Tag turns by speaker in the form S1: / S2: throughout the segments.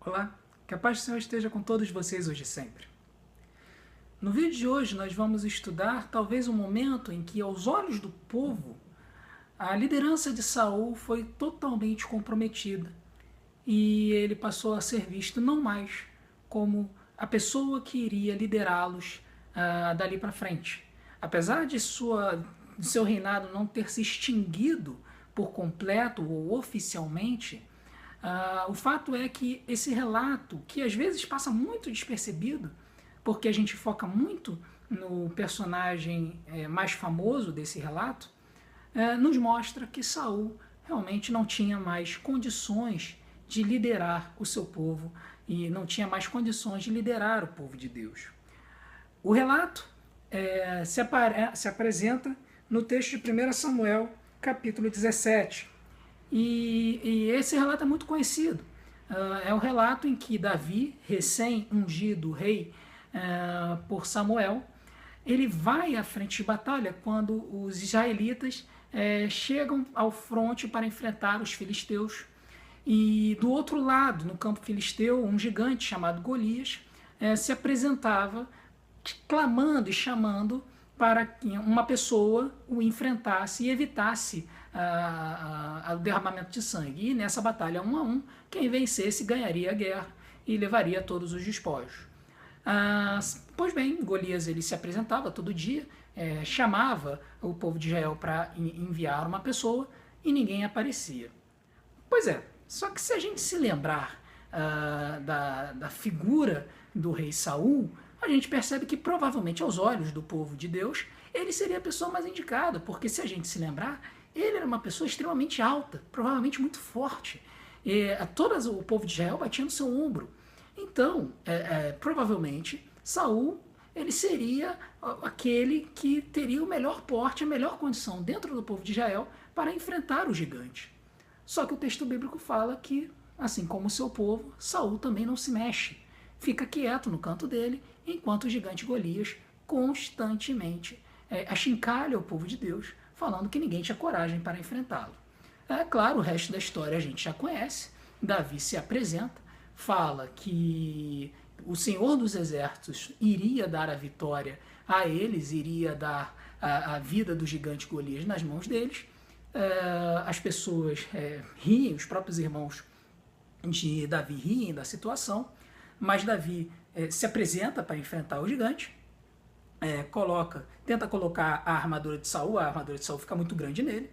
S1: Olá, que a paz do Senhor esteja com todos vocês hoje e sempre. No vídeo de hoje nós vamos estudar talvez um momento em que, aos olhos do povo, a liderança de Saul foi totalmente comprometida e ele passou a ser visto não mais como a pessoa que iria liderá-los dali para frente. Apesar de seu reinado não ter se extinguido por completo ou oficialmente, o fato é que esse relato, que às vezes passa muito despercebido, porque a gente foca muito no personagem mais famoso desse relato, nos mostra que Saul realmente não tinha mais condições de liderar o seu povo e não tinha mais condições de liderar o povo de Deus. O relato se apresenta no texto de 1 Samuel, capítulo 17. E esse relato é muito conhecido. É o relato em que Davi, recém-ungido rei por Samuel, ele vai à frente de batalha quando os israelitas chegam ao fronte para enfrentar os filisteus. E do outro lado, no campo filisteu, um gigante chamado Golias se apresentava clamando e chamando para que uma pessoa o enfrentasse e evitasse o derramamento de sangue. E nessa batalha 1 a 1, quem vencesse ganharia a guerra e levaria todos os despojos. Pois bem, Golias ele se apresentava todo dia, chamava o povo de Israel para enviar uma pessoa e ninguém aparecia. Pois é, só que se a gente se lembrar da figura do rei Saul, a gente percebe que provavelmente aos olhos do povo de Deus, ele seria a pessoa mais indicada, porque se a gente se lembrar, ele era uma pessoa extremamente alta, provavelmente muito forte. Todo o povo de Israel batia no seu ombro. Então, provavelmente, Saul ele seria aquele que teria o melhor porte, a melhor condição dentro do povo de Israel para enfrentar o gigante. Só que o texto bíblico fala que, assim como o seu povo, Saul também não se mexe. Fica quieto no canto dele, enquanto o gigante Golias constantemente achincalha o povo de Deus, falando que ninguém tinha coragem para enfrentá-lo. É claro, o resto da história a gente já conhece. Davi se apresenta, fala que o Senhor dos Exércitos iria dar a vitória a eles, iria dar a vida do gigante Golias nas mãos deles. As pessoas riem, os próprios irmãos de Davi riem da situação, mas Davi se apresenta para enfrentar o gigante, tenta colocar a armadura de Saul, a armadura de Saul fica muito grande nele,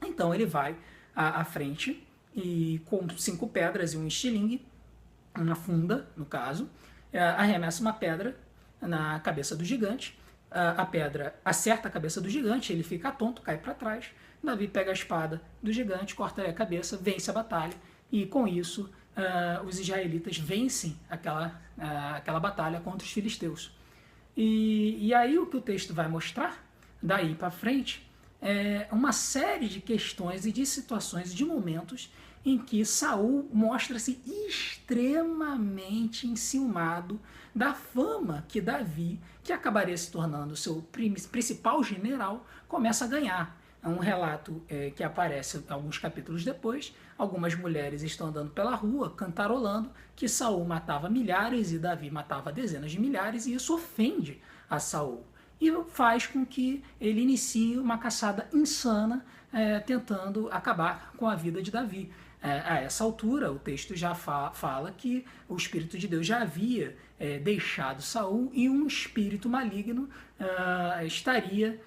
S1: então ele vai à frente e com 5 pedras e um estilingue, uma funda no caso, arremessa uma pedra na cabeça do gigante, a pedra acerta a cabeça do gigante, ele fica tonto, cai para trás, Davi pega a espada do gigante, corta a cabeça, vence a batalha e com isso os israelitas vencem aquela batalha contra os filisteus. E aí o que o texto vai mostrar, daí para frente, é uma série de questões e de situações, de momentos em que Saul mostra-se extremamente enciumado da fama que Davi, que acabaria se tornando seu principal general, começa a ganhar. É um relato que aparece alguns capítulos depois. Algumas mulheres estão andando pela rua, cantarolando que Saul matava milhares e Davi matava dezenas de milhares, e isso ofende a Saul. E faz com que ele inicie uma caçada insana, tentando acabar com a vida de Davi. A essa altura, o texto já fala que o Espírito de Deus já havia deixado Saul e um espírito maligno estaria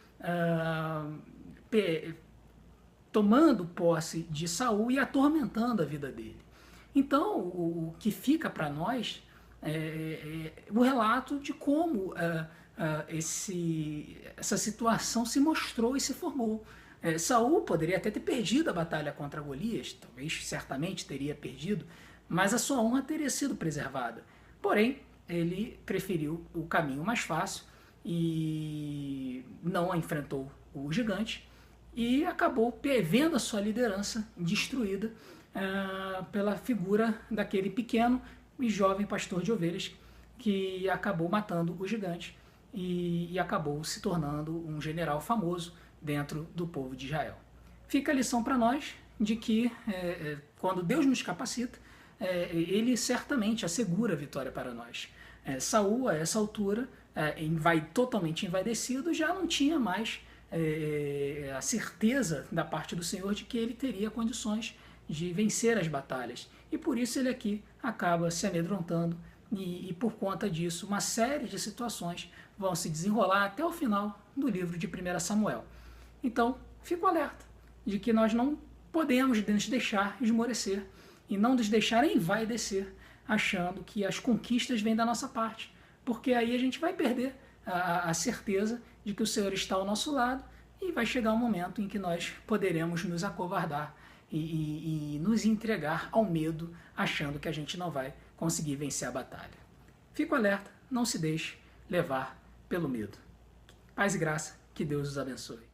S1: tomando posse de Saul e atormentando a vida dele. Então, o que fica para nós é o relato de como essa situação se mostrou e se formou. Saul poderia até ter perdido a batalha contra Golias, talvez certamente teria perdido, mas a sua honra teria sido preservada. Porém, ele preferiu o caminho mais fácil e não enfrentou o gigante e acabou vendo a sua liderança destruída pela figura daquele pequeno e jovem pastor de ovelhas que acabou matando o gigante e acabou se tornando um general famoso dentro do povo de Israel. Fica a lição para nós de que quando Deus nos capacita, ele certamente assegura a vitória para nós. Saul, a essa altura, totalmente envaidecido, já não tinha mais a certeza da parte do Senhor de que ele teria condições de vencer as batalhas. E por isso ele aqui acaba se amedrontando e por conta disso uma série de situações vão se desenrolar até o final do livro de 1 Samuel. Então, fico alerta de que nós não podemos nos deixar esmorecer e não nos deixar envaidecer achando que as conquistas vêm da nossa parte, porque aí a gente vai perder a certeza de que o Senhor está ao nosso lado e vai chegar um momento em que nós poderemos nos acovardar e nos entregar ao medo, achando que a gente não vai conseguir vencer a batalha. Fico alerta, não se deixe levar pelo medo. Paz e graça, que Deus os abençoe.